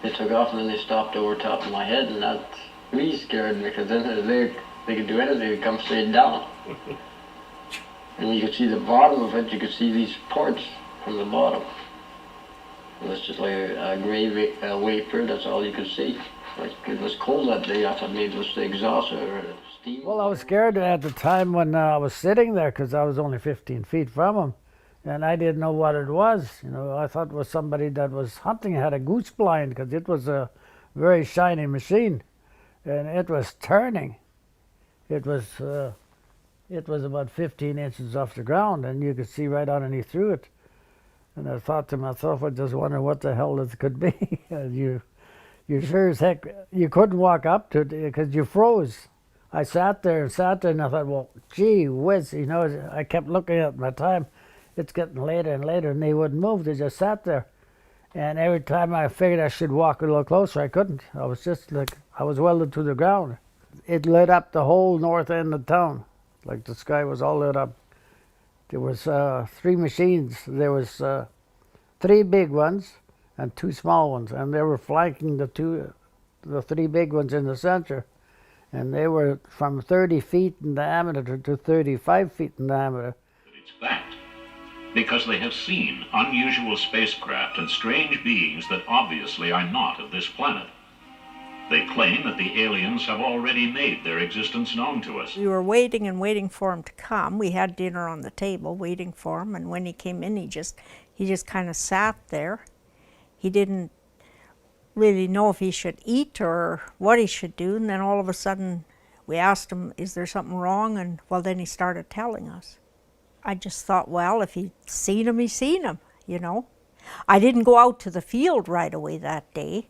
They took off and then they stopped over top of my head, and that really scared me, because then they could do anything, they could come straight down. And you could see the bottom of it, you could see these ports from the bottom. It was just like a gray vapor, that's all you could see. Like, it was cold that day, I thought maybe it was the exhaust or steam. Well, I was scared at the time when I was sitting there, because I was only 15 feet from him, and I didn't know what it was. You know, I thought it was somebody that was hunting, had a goose blind, because it was a very shiny machine, and it was turning. It was about 15 inches off the ground, and you could see right underneath through it. And I thought to myself, I just wonder what the hell this could be. You sure as heck, you couldn't walk up to it because you froze. I sat there, and I thought, well, gee whiz, you know, I kept looking at my time. It's getting later and later, and they wouldn't move. They just sat there. And every time I figured I should walk a little closer, I couldn't. I was just like, I was welded to the ground. It lit up the whole north end of town. Like the sky was all lit up. There was 3 machines. There was 3 big ones and 2 small ones, and they were flanking the 3 big ones in the center, and they were from 30 feet in diameter to 35 feet in diameter. It's fact, because they have seen unusual spacecraft and strange beings that obviously are not of this planet. They claim that the aliens have already made their existence known to us. We were waiting and waiting for him to come. We had dinner on the table waiting for him, and when he came in, he just kind of sat there. He didn't really know if he should eat or what he should do, and then all of a sudden we asked him, is there something wrong? And well, then he started telling us. I just thought, well, if he'd seen him, he's seen him, you know. I didn't go out to the field right away that day.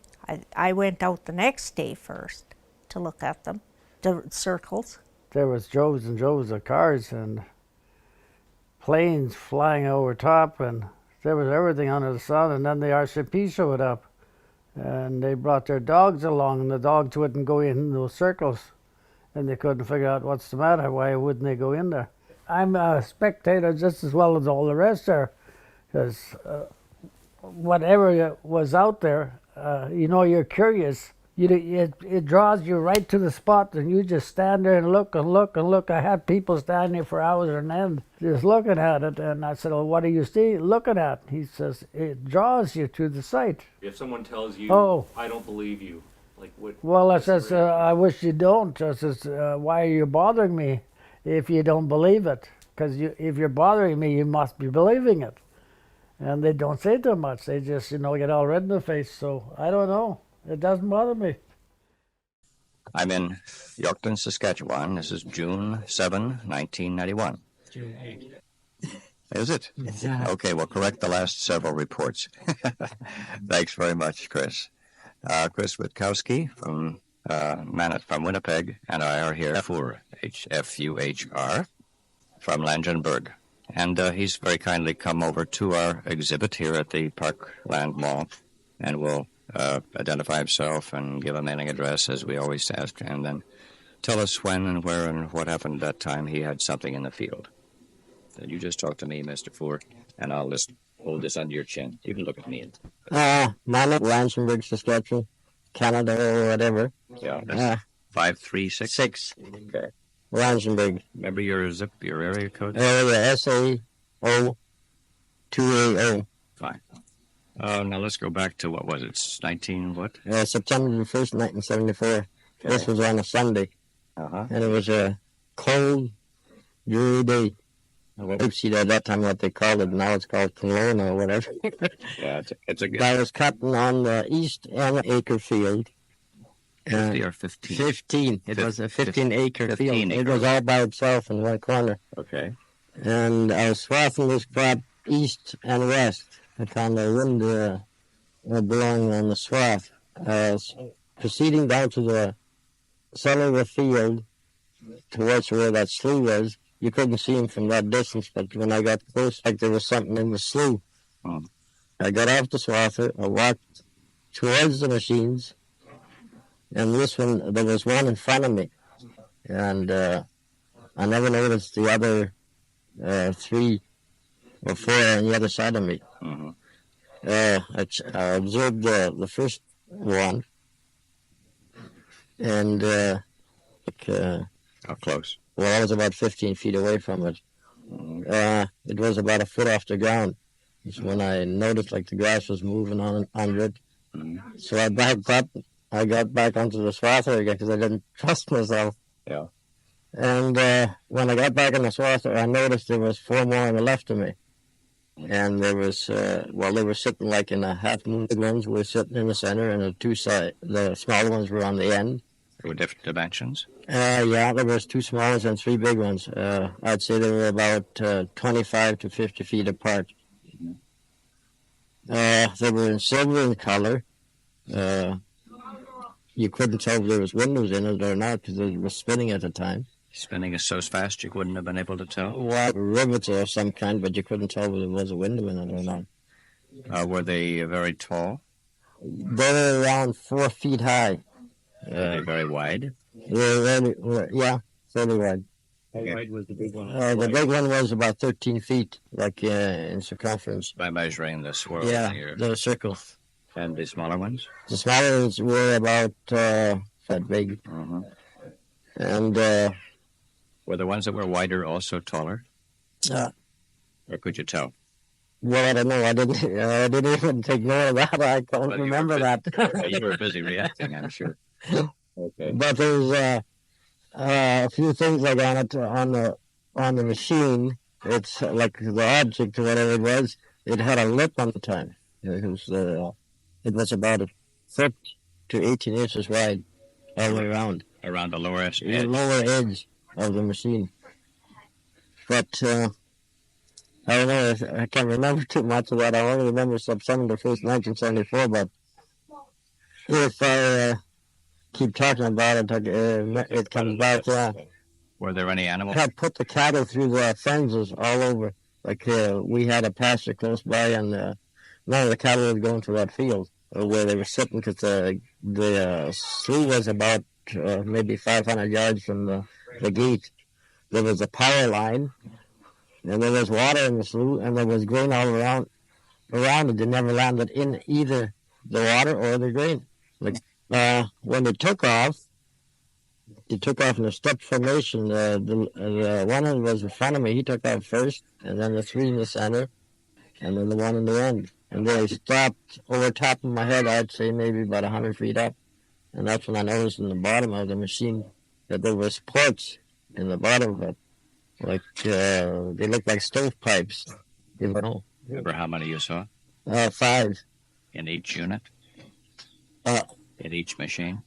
I went out the next day first to look at them, the circles. There was droves and droves of cars and planes flying over top, and there was everything under the sun. And then the RCMP showed up, and they brought their dogs along, and the dogs wouldn't go in those circles, and they couldn't figure out what's the matter. Why wouldn't they go in there? I'm a spectator just as well as all the rest are, because whatever was out there, you know, you're curious. It draws you right to the spot, and you just stand there and look and look and look. I had people standing there for hours on end just looking at it, and I said, well, what are you looking at? He says, it draws you to the site. If someone tells you, I don't believe you, like what? Well, I says, I wish you don't. I says, why are you bothering me if you don't believe it? Because if you're bothering me, you must be believing it. And they don't say too much. They just, you know, get all red in the face. So I don't know. It doesn't bother me. I'm in Yorkton, Saskatchewan. This is June 7, 1991. June 8. Is it? Yeah. Okay, we'll correct the last several reports. Thanks very much, Chris. Chris Rutkowski from Winnipeg, and I are here. Fuhr, F-U-H-R, from Langenburg. And he's very kindly come over to our exhibit here at the Parkland Mall, and will identify himself and give a mailing address, as we always ask, and then tell us when and where and what happened that time he had something in the field. Then you just talk to me, Mr. Fuhr, and I'll just hold this under your chin. You can look at me. My name is Langenburg, Saskatchewan, Canada, or whatever. Yeah, that's 536? 6. Okay. Langenburg. Remember your area code? SAO2AO. Fine. Now let's go back to, what was it, 19 what? September the 1st, 1974. Okay. This was on a Sunday. Uh-huh. And it was a cold, dreary day. Oopsie, at that time what they called it, now it's called Kelowna or whatever. Yeah, it's a good... I was cutting on the east end acre field. 50 or 15? 15. It was a 15-acre field. Acre. It was all by itself in one corner. Okay. And I was swathing this crop east and west. I found the wind blowing on the swath. I was proceeding down to the center of the field towards where that slough was. You couldn't see him from that distance, but when I got close, like there was something in the slough. I got off the swather. I walked towards the machines. And this one, there was one in front of me. And I never noticed the other 3 or 4 on the other side of me. Mm-hmm. I observed the first one. And How close? well, I was about 15 feet away from it. It was about a foot off the ground. It's when I noticed like the grass was moving on under it. So I backed up. I got back onto the swather again because I didn't trust myself. Yeah. And when I got back on the swather, I noticed there was 4 more on the left of me. And there was, they were sitting like in a half moon. The ones were sitting in the center, and the smaller ones were on the end. There were different dimensions. Yeah, there was 2 small ones and 3 big ones. I'd say they were about 25 to 50 feet apart. They were in silver in color. You couldn't tell if there was windows in it or not because it was spinning at the time. Spinning is so fast you wouldn't have been able to tell. Well, rivets of some kind, but you couldn't tell whether there was a window in it or not. Were they very tall? They were around 4 feet high. Very wide? Yeah, fairly wide. How wide was the big one? The big one was about 13 feet, like in circumference. By measuring the swirl here. The circle. And the smaller ones? The smaller ones were about that big. And were the ones that were wider also taller? Or could you tell? Well, I don't know. I didn't even take note of that. I don't remember that. You were busy reacting, I'm sure. Okay. But there's a few things like on the machine. It's like the object or whatever it was. It had a lip on the time. It was about a foot to 18 inches wide all the way around. Around the lower edge? The lower edge of the machine. But I don't know. I can't remember too much of that. I only remember some of the first 1974. But if I keep talking about it, it comes back. Were there any animals? I put the cattle through the fences all over. Like we had a pasture close by, and none of the cattle was going to that field where they were sitting because the slough was about maybe 500 yards from the gate. There was a power line, and there was water in the slough, and there was grain all around it. They never landed in either the water or the grain. Like when they took off in a step formation. The one that was in front of me, he took off first, and then the 3 in the center, and then the one in the end. And they stopped over top of my head, I'd say maybe about 100 feet up. And that's when I noticed in the bottom of the machine that there was ports in the bottom of it. Like, they looked like stovepipes. You know. Remember how many you saw? 5. In each unit? In each machine?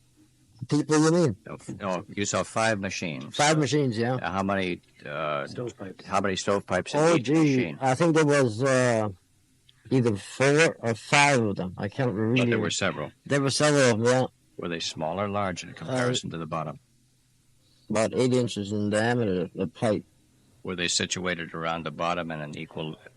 People, you mean? No, you saw 5 machines. 5 machines, yeah. How many stovepipes? How many stovepipes in each machine? I think there was either 4 or 5 of them. I can't really. But there were several. There were several of them, yeah. Were they small or large in comparison to the bottom? About 8 inches in diameter, the pipe. Were they situated around the bottom and an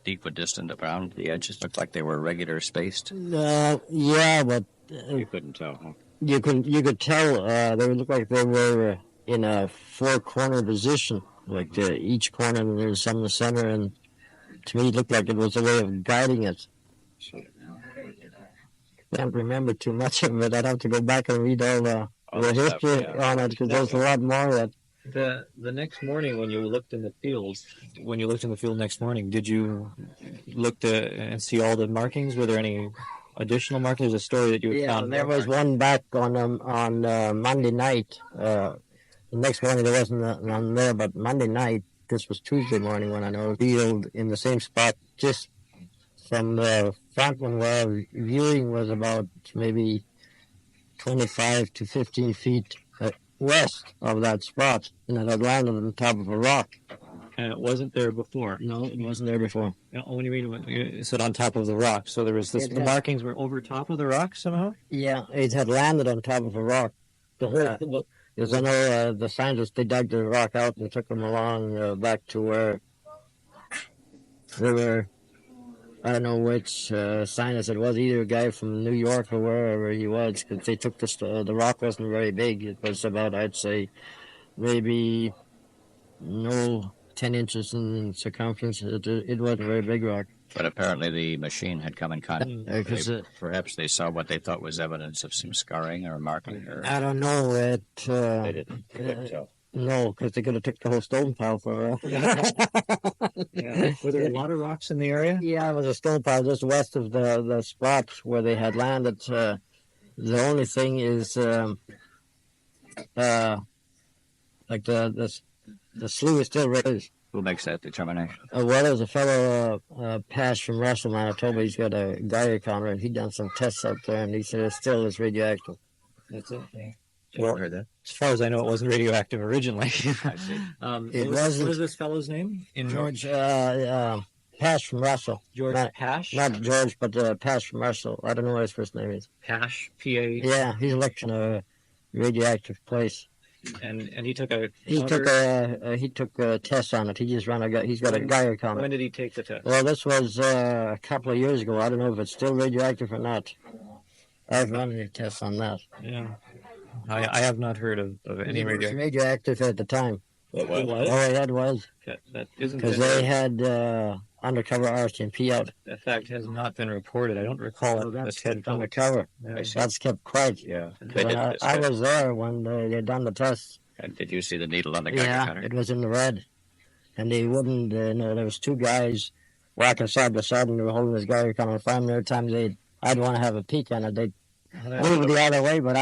equidistant around the edges? Looked like they were regular spaced? Yeah, but you couldn't tell, huh? You could tell they looked like they were in a 4-corner position, like each corner and there's some in the center, and to me it looked like it was a way of guiding it. I can't remember too much of it. I'd have to go back and read all the history on it because there's a lot more of it. The next morning when you looked in the field, next morning, did you look and see all the markings? Were there any additional markings? There's a story that you had found. There was one back on Monday night. The next morning there wasn't none there, but Monday night, this was Tuesday morning when I know field in the same spot, just from the front one where I was viewing was about maybe 25 to 15 feet west of that spot, and it had landed on top of a rock. And it wasn't there before? No, it wasn't there before. What do you mean? You said on top of the rock, so there was this. The markings were over top of the rock somehow? Yeah, it had landed on top of a rock. Because I know the scientists, they dug the rock out and took them along back to where they were. I don't know which scientist it was, either a guy from New York or wherever he was, because they took the rock wasn't very big. It was about, I'd say, maybe 10 10 inches in circumference. It wasn't a very big rock. But apparently the machine had come in contact. 'Cause, Perhaps they saw what they thought was evidence of some scarring or marking. Or I don't know. they didn't. They couldn't tell. No, because they could have took the whole stone pile for Yeah. Were there a lot of rocks in the area? Yeah, it was a stone pile just west of the spot where they had landed. The only thing is, like the slough is still raised. Who makes that determination? Well, there's a fellow passed from Russell, Manitoba. He's got a Geiger counter, and he done some tests out there, and he said it still is radioactive. That's it. Yeah. Well, heard that. As far as I know, it wasn't radioactive originally. I see. It what wasn't. was this fellow's name? George passed from Russell. George Not- Pash? Not George, but passed from Russell. I don't know what his first name is. Pash, P-A. Yeah, he's elected in a radioactive place. And he took a He counter- took a test on it. He just he's got a Geiger counter. When did he take the test? Well, this was a couple of years ago. I don't know if it's still radioactive or not. I've run any tests on that. Yeah. I have not heard of any It was radioactive. radioactive at the time. What? All they had was That isn't because they had undercover RCMP out. that fact has not been reported. I don't recall it. That's Ted kept undercover. Yeah. That's kept quiet. Yeah. When I was there when they done the test. And did you see the needle on the Geiger Yeah, counter? it was in the red. And they wouldn't, there was two guys walking side by side and they were holding this Geiger counter. Finally, every time I'd want to have a peek on it, they'd move the other way, but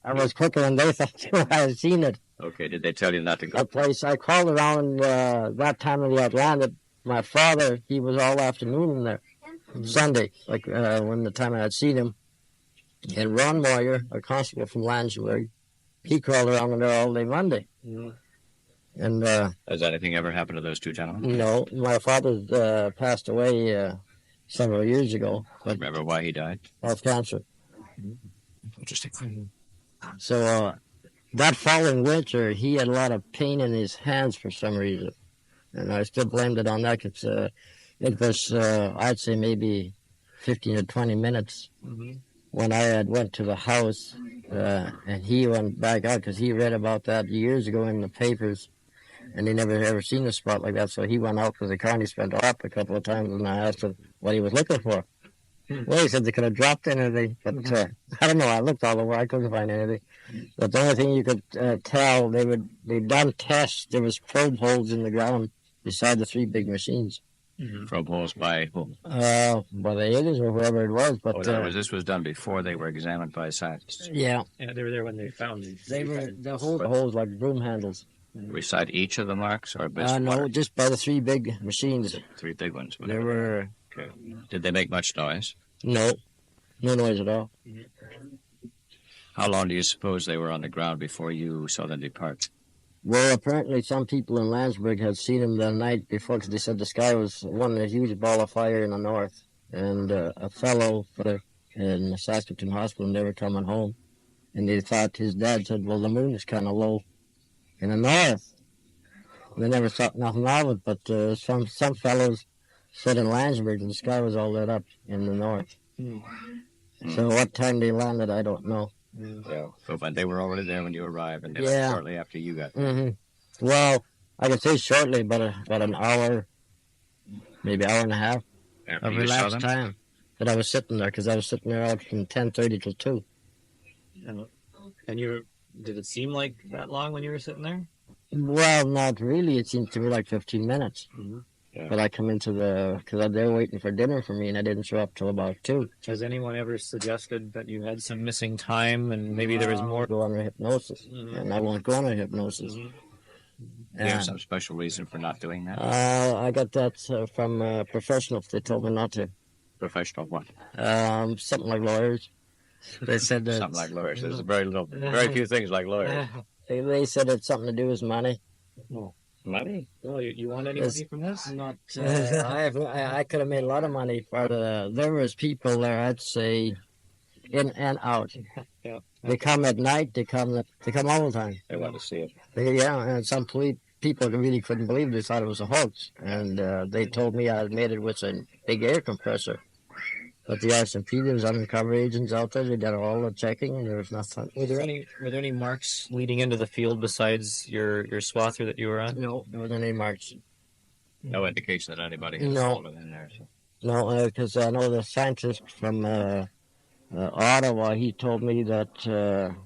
I was quicker than they thought I had seen it. Okay, did they tell you not to go? That place, I called around that time of the Atlantic. My father, he was all afternoon in there. Sunday, like when the time I had seen him. And Ron Moyer, a constable from Langenburg, he crawled around in there all day Monday. Mhm. And Has anything ever happened to those two gentlemen? no, my father passed away several years ago, but Remember why he died? of cancer. Interesting. So that following winter, he had a lot of pain in his hands for some reason. And I still blamed it on that because it was, I'd say, maybe 15 or 20 minutes when I had went to the house and he went back out because he read about that years ago in the papers and he never ever seen a spot like that. So he went out with the car and he spent up a couple of times and I asked him what he was looking for. Well, he said they could have dropped anything, but I don't know. I looked all over. I couldn't find anything. But the only thing you could tell, they'd done tests. There was probe holes in the ground beside the three big machines. Probe holes by whom? By the aliens or whoever it was. But This was done before they were examined by scientists. yeah, Yeah, they were there when they found it. they were the holes like broom handles. Recite each of the marks or best No, one? just by the three big machines. Three big ones. There were Okay. Did they make much noise? no noise at all. How long do you suppose they were on the ground before you saw them depart? Well, apparently some people in Langenburg had seen them the night before because they said the sky was one a huge ball of fire in the north. And a fellow in the Saskatchewan hospital, they were coming home. And they thought, his dad said, well, the moon is kind of low in the north. They never thought nothing of it, but some fellows said in Langenburg the sky was all lit up in the north. So what time they landed, I don't know. Yeah. So, but they were already there when you arrived, and they Yeah. left shortly after you got there. Mm-hmm. Well, I could say shortly, but about an hour, maybe hour and a half After of you saw relaxed them? time that I was sitting there because I was sitting there out from 10:30 till 2. And did it seem like that long when you were sitting there? Well, not really. It seemed to me like 15 minutes. Yeah. But I come into because they were waiting for dinner for me, and I didn't show up till about 2. Has anyone ever suggested that you had some missing time and maybe there was more? Go under hypnosis, and I won't go under hypnosis. Do you have some special reason for not doing that? I got that from professionals. They told me not to. Professional what? Something like lawyers. They said that Something like lawyers. There's very few things like lawyers. they said it's something to do with money. Money? Well, you want any money from this? Not. I could have made a lot of money, but there was people there. I'd say, in and out. Yeah. They come at night. They come all the time. They want to see it. And some people really couldn't believe it. They thought it was a hoax, and they told me I had made it with a big air compressor. But the RCMP, there was undercover agents out there. They did all the checking, and there was nothing. Were there any marks leading into the field besides your swather that you were on? No, there wasn't any marks. No indication that anybody has No. fallen in there. So. No, because I know the scientist from Ottawa, he told me that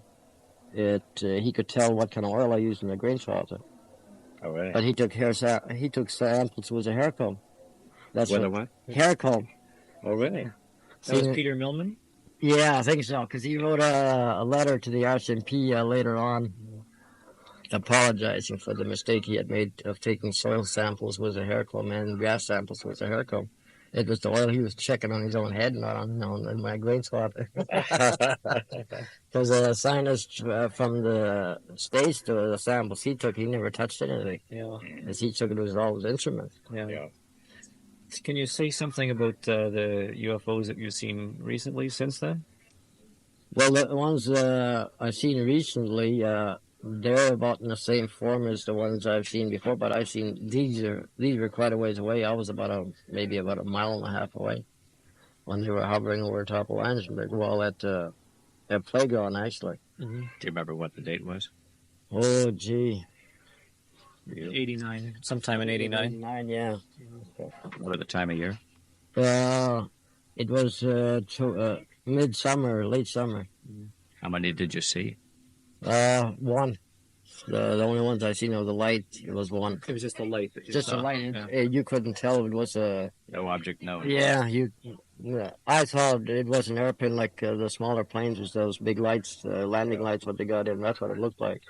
he could tell what kind of oil I used in the grain sorter. Oh, really? But he took samples with a hair comb. That's With a what? Hair comb. Oh, really? That was See, Peter Millman? Yeah, I think so, because he wrote a letter to the RCMP later on apologizing for the mistake he had made of taking soil samples with a hair comb and grass samples with a hair comb. It was the oil he was checking on his own head, not on my grain swatter. Because a scientist from the States, the samples he took, he never touched anything. Yeah. As he took it with all his instruments. Yeah. Can you say something about the UFOs that you've seen recently since then? Well, the ones I've seen recently, they're about in the same form as the ones I've seen before, but I've seen these were quite a ways away. I was maybe about a mile and a half away when they were hovering over top of Langenburg, well, at playground actually. Mm-hmm. Do you remember what the date was? Oh, gee. 89, sometime in 89. 89, yeah. What the time of year? It was midsummer, late summer. How many did you see? One. The only ones I seen of the light, it was one. It was just the light that you Just saw. a light. Yeah. You couldn't tell it was a... No object known. Yeah, I thought it was an airplane like the smaller planes with those big lights, landing lights, what they got in. That's what it looked like.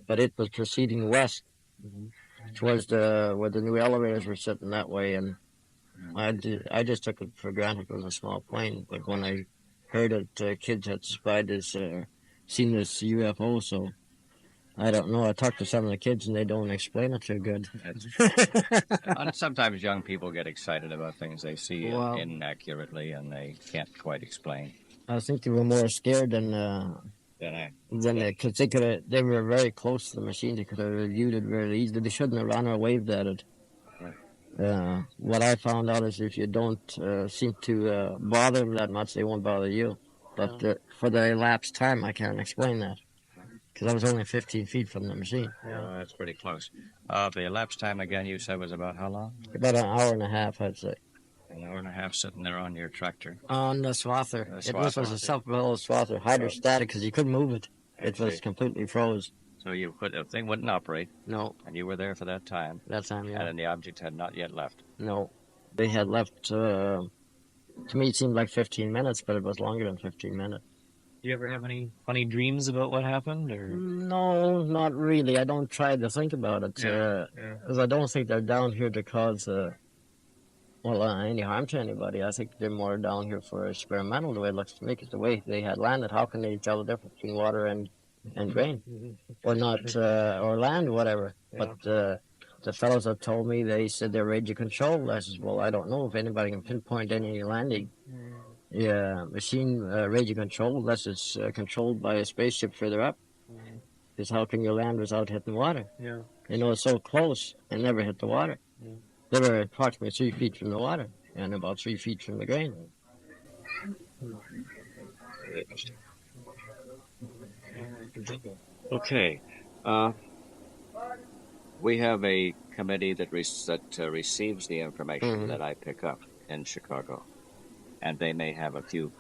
But it was proceeding west towards where the new elevators were sitting that way, and I just took it for granted it was a small plane. But when I heard that kids had seen this UFO, so I don't know. I talked to some of the kids, and they don't explain it too good. And sometimes young people get excited about things they see Well, inaccurately, and they can't quite explain. I think they were more scared than because they were very close to the machine. They could have reviewed it very easily. They shouldn't have run or waved at it. What I found out is if you don't seem to bother them that much, they won't bother you. But for the elapsed time, I can't explain that. Because I was only 15 feet from the machine. That's pretty close. The elapsed time again you said was about how long? About an hour and a half, I'd say. An hour and a half sitting there on your tractor. On the swather. The It was a self-propelled swather, hydrostatic, because you couldn't move it. It was completely froze. So the thing wouldn't operate, No, and you were there for that time, that time, yeah. and the object had not yet left. No. They had left, to me it seemed like 15 minutes, but it was longer than 15 minutes. Do you ever have any funny dreams about what happened? Or No, not really. I don't try to think about it. Because I don't think they're down here to cause any harm to anybody. I think they're more down here for experimental, the way it looks to me, because the way they had landed, how can they tell the difference between water and grain? Or not, or land, whatever. But the fellows that told me, they said they're radio controlled. I said, well, I don't know if anybody can pinpoint any landing. Yeah, machine radio controlled, unless it's controlled by a spaceship further up. Because how can you land without hitting water? Yeah. You know, it's so close and never hit the water. They were approximately 3 feet from the water and about 3 feet from the grain. Okay. We have a committee that receives the information that I pick up in Chicago, and they may have a few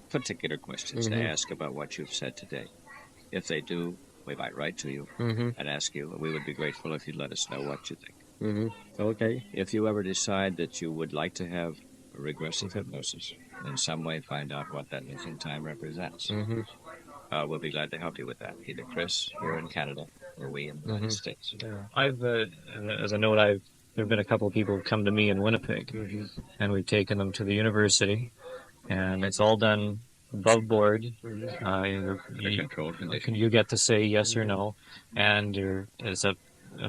particular questions to ask about what you've said today. If they do, we might write to you and ask you. We would be grateful if you'd let us know what you think. Okay. If you ever decide that you would like to have a regressive hypnosis, in some way find out what that missing time represents, we'll be glad to help you with that. Either Chris here in Canada or we in the United States. I've, as a note, there have been a couple of people who've come to me in Winnipeg, and we've taken them to the university, and it's all done above board. You get to say yes or no, and there's a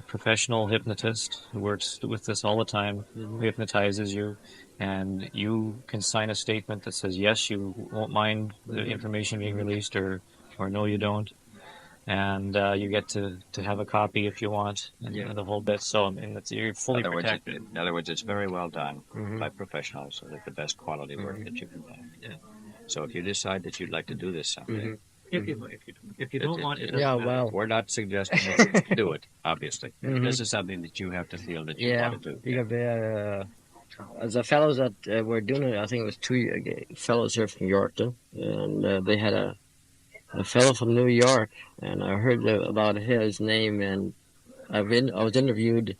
professional hypnotist who works with this all the time, who hypnotizes you, and you can sign a statement that says yes, you won't mind the information being released, or no, you don't. And you get to have a copy if you want, and the whole bit. So you're fully protected. In other words, it's very well done by professionals, so that the best quality work that you can find. So if you decide that you'd like to do this someday, If you don't want it, Yeah, well, We're not suggesting that you do it, obviously. Mhm. This is something that you have to feel that you yeah, want to do. because the fellows that were doing it, I think it was two fellows here from Yorkton, and they had a fellow from New York, and I heard about his name, and I was interviewed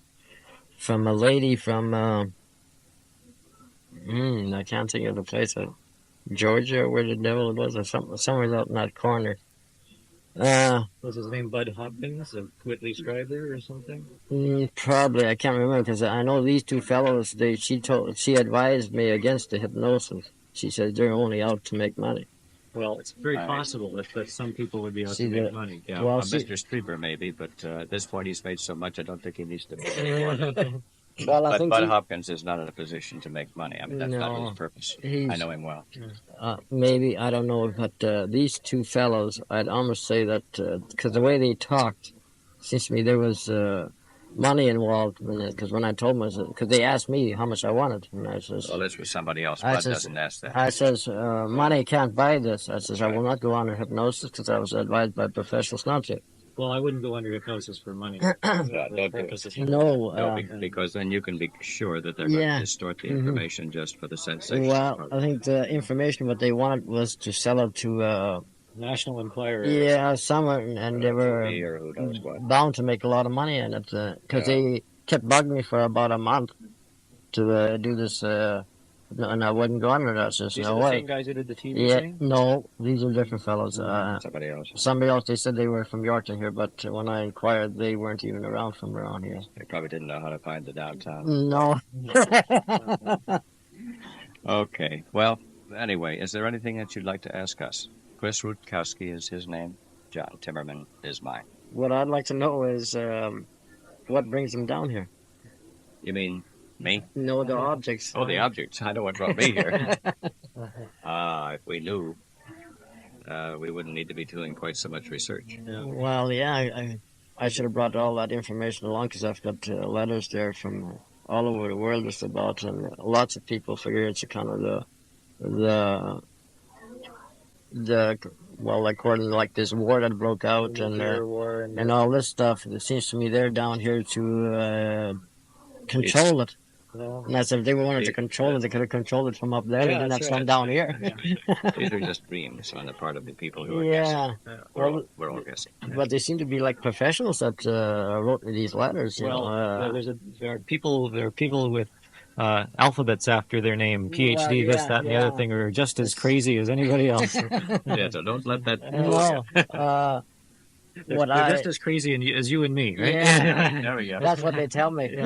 from a lady from I can't think of the place, Georgia, or where the devil it was, or somewhere out in that corner. Was his name Bud Hopkins of Whitley Scriber or something? Probably, I can't remember, because I know these two fellows. She advised me against the hypnosis. She said they're only out to make money. Well, it's very Right. possible that some people would be out See, to make the- money. Yeah, Well, Mr. Strieber maybe, but at this point he's made so much I don't think he needs to. Well, I But think Bud Hopkins is not in a position to make money. I mean, that's not No. his purpose. he's I know him well. maybe, I don't know, but these two fellows, I'd almost say that because the way they talked, seems to me there was money involved in it. Because when I told them, because they asked me how much I wanted, and I says, Well, this was somebody else. I Bud says- doesn't ask that. I says, money can't buy this. I says, I will not go under hypnosis because I was advised by professionals not to. Well, I wouldn't go under hypnosis for money. Yeah, don't do it. Purposes. No, No, because then you can be sure that they're going Yeah. to distort the Mhm. information just for the sensation. well, I think the information what they wanted was to sell it to, National Enquirer. yeah, somewhere, and they were Me or who knows what. bound to make a lot of money in it because they kept bugging me for about a month to do this, and I wouldn't go under that. I says, These no are the way. same guys who did the TV Yeah, thing? no, these are different fellows. Somebody else. Somebody else, they said they were from Yorkton here, but when I inquired, they weren't even around from around here. They probably didn't know how to find the downtown. No. Okay. Well, anyway, is there anything that you'd like to ask us? Chris Rutkowski is his name. John Timmerman is mine. What I'd like to know is what brings them down here? You mean me? No, the objects. Oh, the objects. I know what brought me here. If we knew, we wouldn't need to be doing quite so much research. Well, yeah, I should have brought all that information along because I've got letters there from all over the world just about, and lots of people figure it's a kind of the well, according to like this war that broke out and all this stuff. It seems to me they're down here to control it. And that's if they wanted to control it, they could have controlled it from up there. They didn't have to come down here. These are just dreams on the part of the people who are Yeah, guessing. well, We're all guessing. but they seem to be like professionals that wrote me these letters. You know, there are people with alphabets after their name, PhD, Well, this, that, and the other thing, are just as crazy as anybody else. Yeah, so don't let that. no. They're just as crazy as you and me, right? Yeah. There we go. That's what they tell me.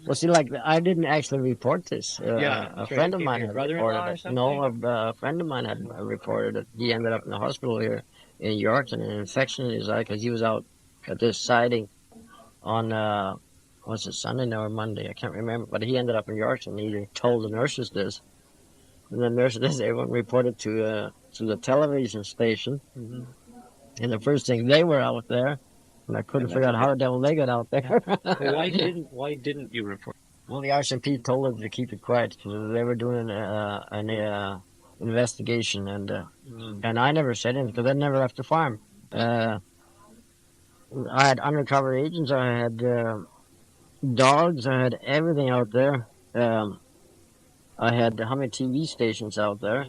Well, see, like, I didn't actually report this. Yeah, A friend of mine Your had brother-in-law reported or it. something? No, a friend of mine had reported it. He ended up in the hospital here in Yorkton, an infection in his eye, because he was out at this sighting on, was it Sunday or Monday? I can't remember. But he ended up in Yorkton. He told the nurses this. And the nurses, everyone reported to the television station. Mhm. And the first thing, they were out there. And I couldn't figure out how the devil they got out there. Why didn't you report? Well, the RCMP told them to keep it quiet because they were doing an investigation, and I never said anything because I never left the farm. I had undercover agents, I had dogs, I had everything out there. I had how many TV stations out there,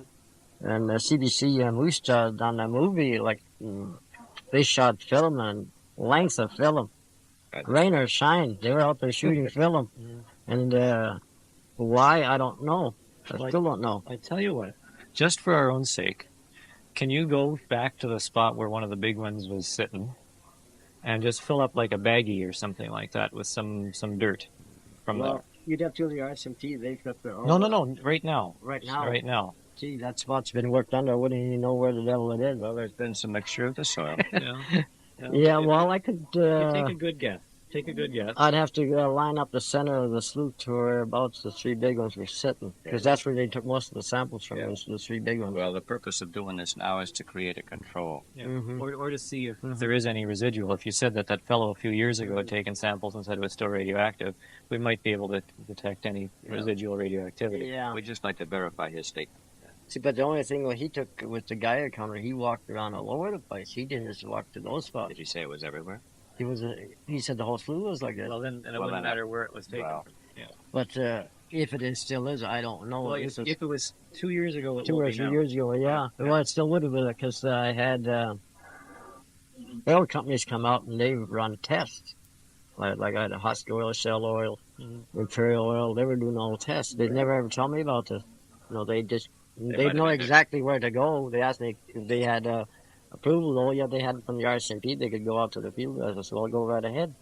and CBC and Moose Jaw done a movie like they shot film and lengths of film. Rain or shine, they were out there shooting film. And why, I don't know. I still don't know. I tell you what, just for our own sake, can you go back to the spot where one of the big ones was sitting and just fill up like a baggie or something like that with some dirt from Well, you'd have to the RCMP, they've got their own. No, right now. Right now. Right now. Gee, that spot's been worked under. I wouldn't even know where the devil it is. Well, there's been some mixture of the soil. Yeah. Yeah, well, I could. You take a good guess. Take a good guess. I'd have to line up the center of the slough to whereabouts the three big ones were sitting, because that's where they took most of the samples from. Yeah. Was the three big ones. Well, the purpose of doing this now is to create a control. Yeah. Mhm. Or to see if there is any residual. If you said that fellow a few years ago had taken samples and said it was still radioactive, we might be able to detect any residual radioactivity. Yeah. We'd just like to verify his statement. See, but the only thing what he took with the Geiger counter, he walked around all over the place. He didn't just walk to those spots. Did he say it was everywhere? He said the whole slew was like that. Well, then it Well, wouldn't then matter where it was taken. Well, But if it still is, I don't know. Well, This if is it was 2 years ago, it 2 will or be 3 now. years ago, yeah. Well, it still would have been because I had oil companies come out and they run tests. Like I had a Husky oil, Shell oil, Imperial oil. They were doing all the tests. They never ever told me about this. They just might they have know been exactly where to go. They asked me if they had approval. Oh yeah, they had it from the RCMP. They could go out to the field. I said, well, go right ahead.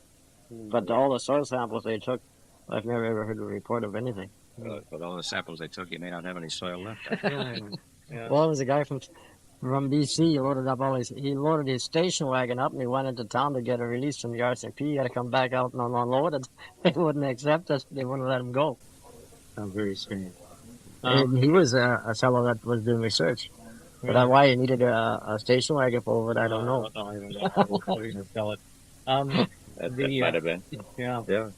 But all the soil samples they took, I've never ever heard a report of anything. with all the samples they took, you may not have any soil left. Yeah. Well, there was a guy from BC. He loaded his station wagon up and he went into town to get a release from the RCMP. He had to come back out and unload it. They wouldn't accept us. They wouldn't let him go. Sounds very strange. And he was a fellow that was doing research. But why he needed a station wagon for it, I don't know. I don't even know. We'll even sell it. That The, might have been. Yeah. Yeah.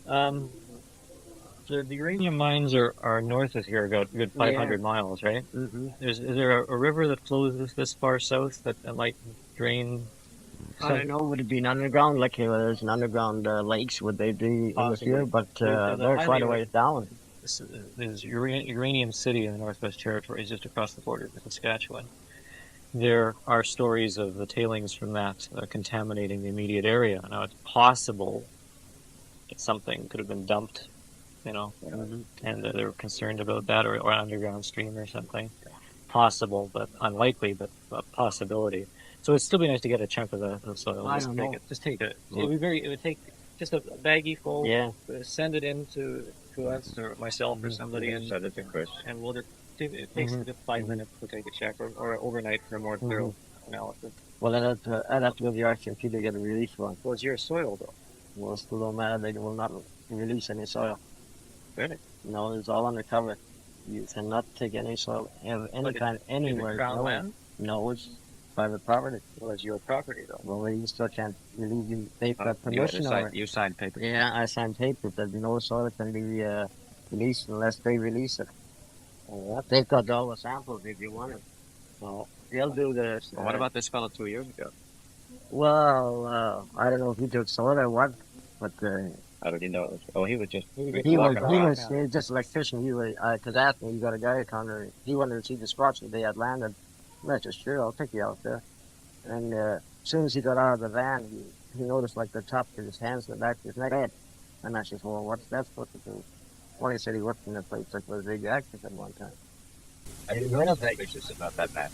The uranium mines are north of here, about good 500 miles, right? Mm-hmm. Is there a river that flows this far south that might drain? I don't know. Would it be an underground? Like there's an underground lakes? Would they be in the Possibly. field? But They're they're quite a highly- ways down. There's Uranium City in the Northwest Territories, just across the border with Saskatchewan. There are stories of the tailings from that contaminating the immediate area. Now, it's possible that something could have been dumped, and they're concerned about that, or an underground stream or something. Possible, but unlikely, but a possibility. So it'd still be nice to get a chunk of the soil. I Just don't take know. it. Just take it. It would take just a baggie full. Yeah. Send it in to us or myself or somebody, and Send it to Chris. we'll just. It takes just 5 minutes to take a check, or overnight for a more thorough analysis. Well, I'd have to go to the RCMP to get a release one. Well, it's your soil, though. Well, it still don't matter. They will not release any soil. Really? No, it's all undercover. You cannot take any soil of any But kind anywhere. Is it crown no. land? No, it's private property. Well, it's your property, though. Well, you still can't release. They've got You permission over it. you signed papers. Yeah, I signed papers that no soil can be released unless they release it. They've got all the samples if you want it. So they'll do this. Well, what about this fellow 2 years ago? Well, I don't know if he took soil or what, but How did you know it was? Oh, he was just he walking around. was just like fishing. He was, cause after you got a guy counter, he wanted to see the spots that they had landed. I said, sure, I'll take you out there. And as soon as he got out of the van, he noticed like the top of his hands and the back of his neck. And I said, well, what's that supposed to do? Well, he said he worked in a place that was radioactive at one time. I didn't know that. It's just about that bad.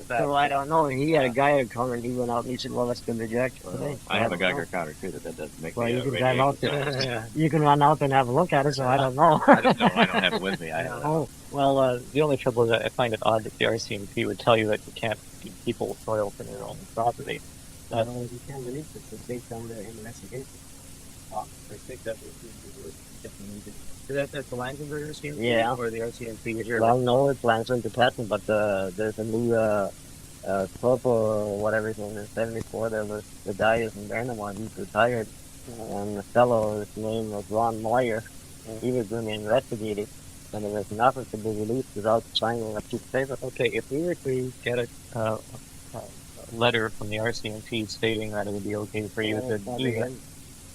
So I don't know. He had a guy come and he went out and he said, well, let's go reject today. I have a don't know. Geiger counter too. That doesn't make Well, me you a can radiation drive out there. scientist. You can run out there and have a look at it, so I don't know. I don't know. I don't have it with me. I don't know. Oh, Well, the only trouble is that I find it odd that the RCMP would tell you that you can't keep people soil from your own property. you can't release it. It's based on the investigation. I think that would definitely. That's the Langenburg RCMP? Yeah. Or the RCMP is your. Well, no, it's Lansing Department, but there's a new corporal or whatever he's in 74. The guy isn't there anymore. He's retired. And the fellow, his name was Ron Moyer, and he was going to investigate it. And there was nothing to be released without signing a piece of paper. Okay, if we were to get a letter from the RCMP stating that it would be okay for you to do that.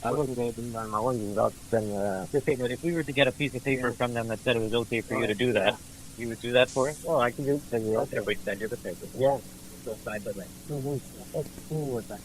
I wasn't going to do that on my own without sending Okay, but if we were to get a piece of paper from them that said it was okay for you to do that, you would do that for us? Oh, I can do it. Okay, we send you the paper. Yeah. So side by side. Who was that?